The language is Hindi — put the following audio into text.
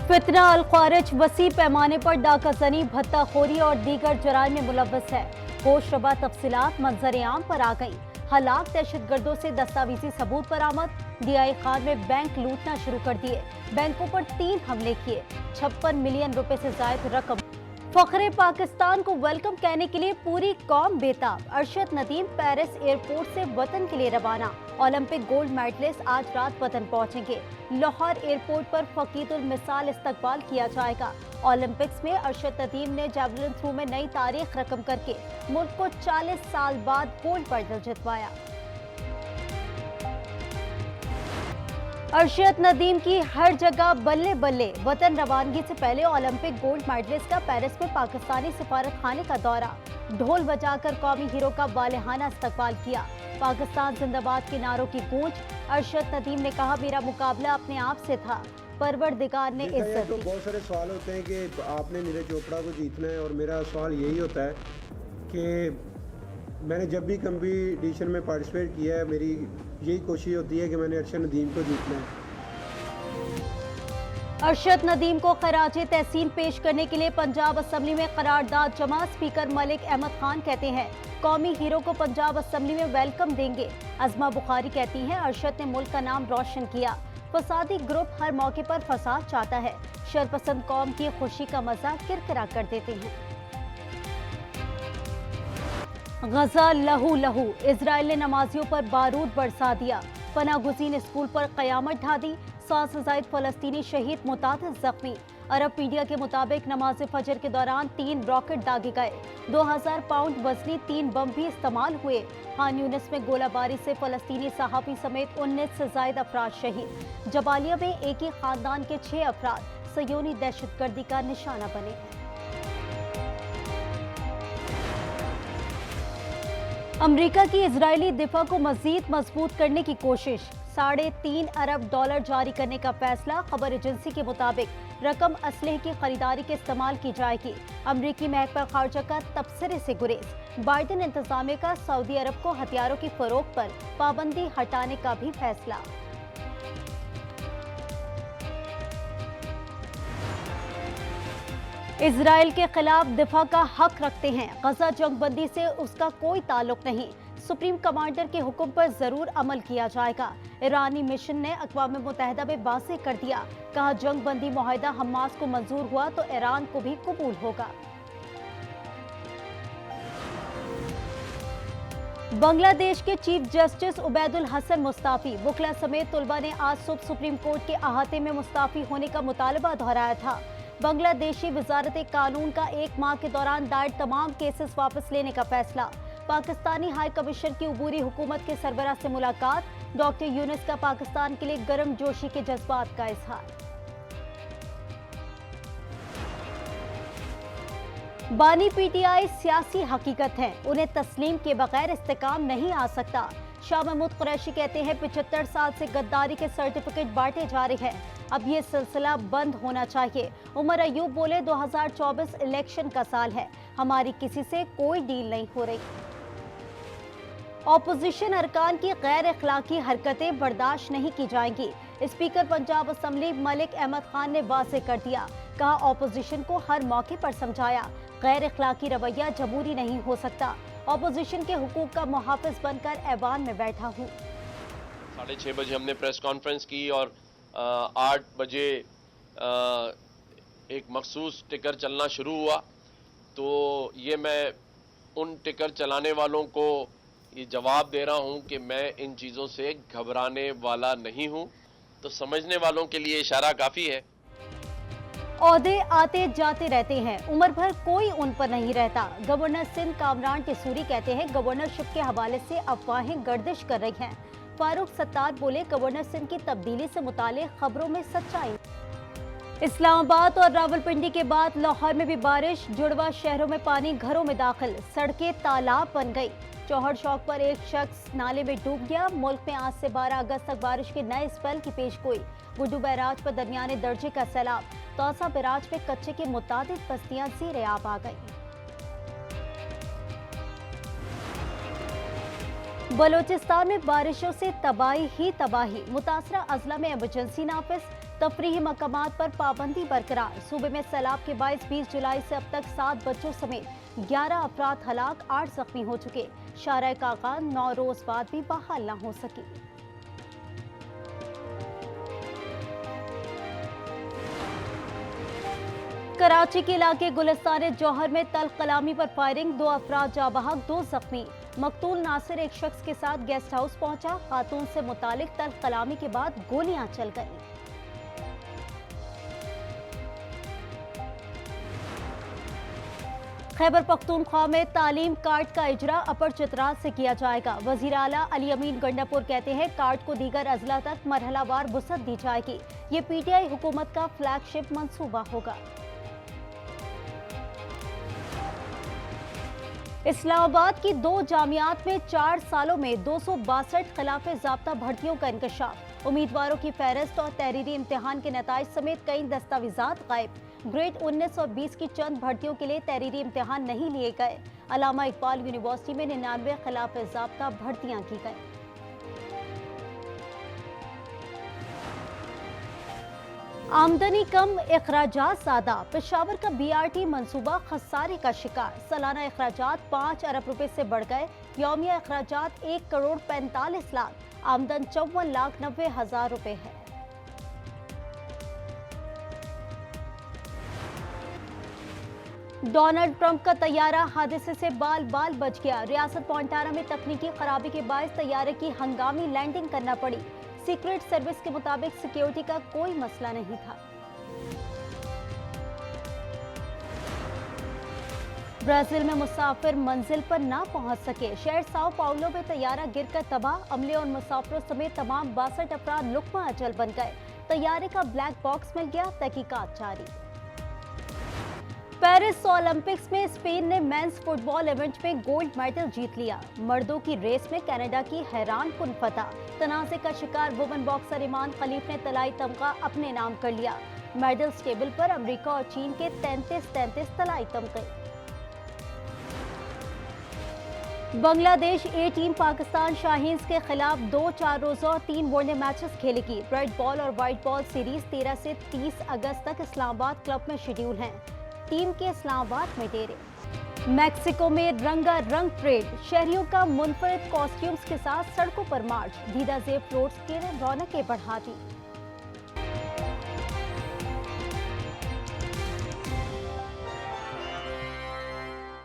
फितना अल ख्वारिज वसी पैमाने पर डाकाजनी, भत्ताखोरी और दीगर जराइम में मुलव्वस है। गोशरबा तफसीलात मंजर आम पर आ गई। हलाक दहशतगर्दों से दस्तावेजी सबूत बरामद। डीआई खान में बैंक लूटना शुरू कर दिए। बैंकों पर 3 हमले किए। 56 मिलियन रुपए से जायद रकम। फखरे पाकिस्तान को वेलकम कहने के लिए पूरी कौम बेताब। अरशद नदीम पेरिस एयरपोर्ट से वतन के लिए रवाना। ओलंपिक गोल्ड मेडलिस्ट आज रात वतन पहुंचेंगे। लाहौर एयरपोर्ट पर फकीदुल मिसाल इस्तकबाल किया जाएगा। ओलंपिक्स में अरशद नदीम ने जैवलिन थ्रो में नई तारीख रकम करके मुल्क को 40 साल बाद गोल्ड मेडल जितवाया। अरशद नदीम की हर जगह बल्ले बल्ले। वतन रवानगी से पहले ओलंपिक गोल्ड मेडलिस्ट का पेरिस में पाकिस्तानी सिफारत खाने का दौरा। ढोल बजाकर कौमी हीरो का वालेहाना इस्तकबाल किया। पाकिस्तान जिंदाबाद के नारों की गूंज। अरशद नदीम ने कहा, मेरा मुकाबला अपने आप से था, परवरदिगार ने इज्जत दी। बहुत सारे सवाल होते हैं कि आपने नीरज चोपड़ा को जीतना है, और मेरा सवाल यही होता है कि मैंने जब भी कंपटीशन में पार्टिसिपेट किया है, मेरी यही कोशिश होती है कि मैंने अरशद नदीम को जीतना है। अरशद नदीम को खराजे तहसीन पेश करने के लिए पंजाब असम्बली में करारदाद जमा। स्पीकर मलिक अहमद खान कहते हैं, कौमी हीरो को पंजाब असम्बली में वेलकम देंगे। अजमा बुखारी कहती हैं, अरशद ने मुल्क का नाम रोशन किया। फसादी ग्रुप हर मौके पर फसाद चाहता है। शरपसंद कौम की खुशी का मजाक किरकिरा कर देते हैं। गजा लहू लहू। इजराइल ने नमाजियों पर बारूद बरसा दिया। पनागुज़ीन स्कूल पर कयामत ढा दी। 100 से ज़ायद फलस्तीनी शहीद, मुतादिद जख्मी। अरब मीडिया के मुताबिक नमाज फजर के दौरान 3 रॉकेट दागे गए। 2000 पाउंड वजनी 3 बम भी इस्तेमाल हुए। खान यूनिस में गोलाबारी से फलस्तीनी सहाफ़ी समेत 19 से ज़ायद अफराद शहीद। जबालिया में एक ही खानदान के 6 अफराद सयोनी दहशतगर्दी का निशाना बने। अमेरिका की इजरायली दिफा को मजीद मजबूत करने की कोशिश। $3.5 अरब जारी करने का फैसला। खबर एजेंसी के मुताबिक रकम असलहे की खरीदारी के इस्तेमाल की जाएगी। अमरीकी महकमा खारजा का तबसरे से गुरेज। बाइडेन इंतजामिया का सऊदी अरब को हथियारों की फरोख्त पर पाबंदी हटाने का भी फैसला। इजराइल के खिलाफ दिफा का हक रखते हैं। गजा जंगबंदी से उसका कोई ताल्लुक नहीं। सुप्रीम कमांडर के हुक्म पर जरूर अमल किया जाएगा। ईरानी मिशन ने अक़वाम मुत्तहिदा में वाज़ेह कर दिया। कहा, जंगबंदी मुआहिदा हमास को मंजूर हुआ तो ईरान को भी कबूल होगा। बांग्लादेश के चीफ जस्टिस उबैदुल हसन मुस्ताफी। वकला समेत तुलबा ने आज सुबह सुप्रीम कोर्ट के अहाते में मुस्ताफी होने का मुतालबा दोहराया था। बांग्लादेशी वजारत कानून का 1 माह के दौरान दायर तमाम केसेस वापस लेने का फैसला। पाकिस्तानी हाई कमीशन की उबूरी हुकूमत के सरबराह से मुलाकात। डॉक्टर यूनुस का पाकिस्तान के लिए गर्म जोशी के जज्बात का इजहार। बानी पीटीआई सियासी हकीकत है, उन्हें तस्लीम के बगैर इस्तेकाम नहीं आ सकता। शाह महमूद कुरैशी कहते हैं, 75 साल से गद्दारी के सर्टिफिकेट बांटे जा रहे हैं, अब ये सिलसिला बंद होना चाहिए। उमर अयूब बोले, 2024 इलेक्शन का साल है, हमारी किसी से कोई डील नहीं हो रही। ऑपोजिशन अरकान की गैर अखलाकी हरकतें बर्दाश्त नहीं की जाएंगी। स्पीकर पंजाब असम्बली मलिक अहमद खान ने वाज़ेह कर दिया। कहा, ऑपोजिशन को हर मौके पर समझाया, गैर अखलाकी रवैया जमहूरी नहीं हो सकता। ऑपोजिशन के हुकूक का मुहाफिज बनकर ऐवान में बैठा हूँ। 6:30 बजे हमने प्रेस कॉन्फ्रेंस की और 8 बजे एक मखसूस टिकर चलना शुरू हुआ। तो ये मैं उन टिकर चलाने वालों को ये जवाब दे रहा हूँ कि मैं इन चीज़ों से घबराने वाला नहीं हूँ। तो समझने वालों के लिए इशारा काफ़ी है। ओहदे आते जाते रहते हैं, उम्र भर कोई उन पर नहीं रहता। गवर्नर सिंध कामरान टेसूरी कहते हैं, गवर्नरशिप के हवाले से अफवाहें गर्दिश कर रही हैं। फारूक सत्तार बोले, गवर्नर सिंध की तब्दीली से मुताल्लिक़ खबरों में सच्चाई। इस्लामाबाद और रावलपिंडी के बाद लाहौर में भी बारिश। जुड़वा शहरों में पानी घरों में दाखिल, सड़कें तालाब बन गई। चौहड़ चौक पर एक शख्स नाले में डूब गया। मुल्क में आज से 12 अगस्त तक बारिश के नए स्पेल की पेशगोई। गुड्डू बैराज पर दरमियाने दर्जे का सैलाब। तौसा बैराज पे कच्चे की मुतादिद बस्तियां ज़ीरे आब आ गई। बलोचिस्तान में बारिशों से तबाही ही तबाही। मुतासरा अजला में इमरजेंसी नाफिज। तफरीही मकामात पर पाबंदी बरकरार। सूबे में सैलाब के बायस 20 जुलाई से अब तक 7 बच्चों समेत 11 अफराद हलाक, 8 जख्मी हो चुके। शारा काका 9 रोज बाद भी बहाल न हो सकी। कराची के इलाके गुलिस्तान जौहर में तल कलामी पर फायरिंग, 2 अफराद जाँ बहक, 2 जख्मी। मकतूल नासिर एक शख्स के साथ गेस्ट हाउस पहुंचा। खातून से मुतालिक तल कलामी के बाद गोलियां चल गईं। खैबर पख्तूनख्वा में तालीम कार्ड का इजरा अपर चित्राल से किया जाएगा। वजीर आला अली अमीन गंडापुर कहते हैं कार्ड को दीगर अजला तक मरहलावार वुसअत दी जाएगी। ये पीटीआई हुकूमत का फ्लैगशिप मंसूबा होगा। इस्लामाबाद की 2 जामियात में 4 सालों में 262 खिलाफ ज़ाब्ता भर्तियों का इंकशाफ। उम्मीदवारों की फहरिस्त और तहरीरी इम्तिहान के नताइज समेत कई दस्तावेजात गायब। ग्रेड 19 और 20 की चंद भर्तियों के लिए तहरीरी इम्तिहान नहीं लिए गए। अल्लामा इकबाल यूनिवर्सिटी में 99 खिलाफ ज़ाब्ता भर्तियां की गई। आमदनी कम, अखराजात ज्यादा। पेशावर का बीआरटी मंसूबा खसारे का शिकार। सालाना अखराजात 5 अरब रुपए से बढ़ गए। यौमिया अखराजात 1 करोड़ 45 लाख, आमदन 54,90,000 रुपए है। डोनाल्ड ट्रंप का तैयारा हादसे से बाल बाल बच गया। रियासत मोंटाना में तकनीकी खराबी के बायस तैयारे की हंगामी लैंडिंग करना पड़ी। सीक्रेट सर्विस के मुताबिक सिक्योरिटी का कोई मसला नहीं था। ब्राजील में मुसाफिर मंजिल पर ना पहुंच सके। शहर साओ पाउलो में तैयारा गिरकर तबाह। अमले और मुसाफिरों समेत तमाम 62 अफराद लुक्मा अजल बन गए। तैयारे का ब्लैक बॉक्स मिल गया, तहकीकात जारी। पेरिस ओलंपिक्स में स्पेन ने मेंस फुटबॉल इवेंट में गोल्ड मेडल जीत लिया। मर्दों की रेस में कनाडा की हैरान कुन फतह। तनाज़े का शिकार वुमेन बॉक्सर ईमान खलीफ ने तलाई तमगा अपने नाम कर लिया। मेडल्स टेबल पर अमेरिका और चीन के 33-33 तलाई तमगे। बांग्लादेश ए टीम पाकिस्तान शाहीन्स के खिलाफ 2 4 रोजा और 3 वनडे मैचेस खेलेगी। रेड बॉल और व्हाइट बॉल सीरीज 13 से 30 अगस्त तक इस्लामाबाद क्लब में शेड्यूल हैं। टीम के इस्लामाबाद में डेरे। मैक्सिको में रंगारंग परेड। शहरियों का मुनफरिद कॉस्ट्यूम्स के साथ सड़कों पर मार्च। दीदा जेब फ्लोट्स के रौनकें बढ़ा दी।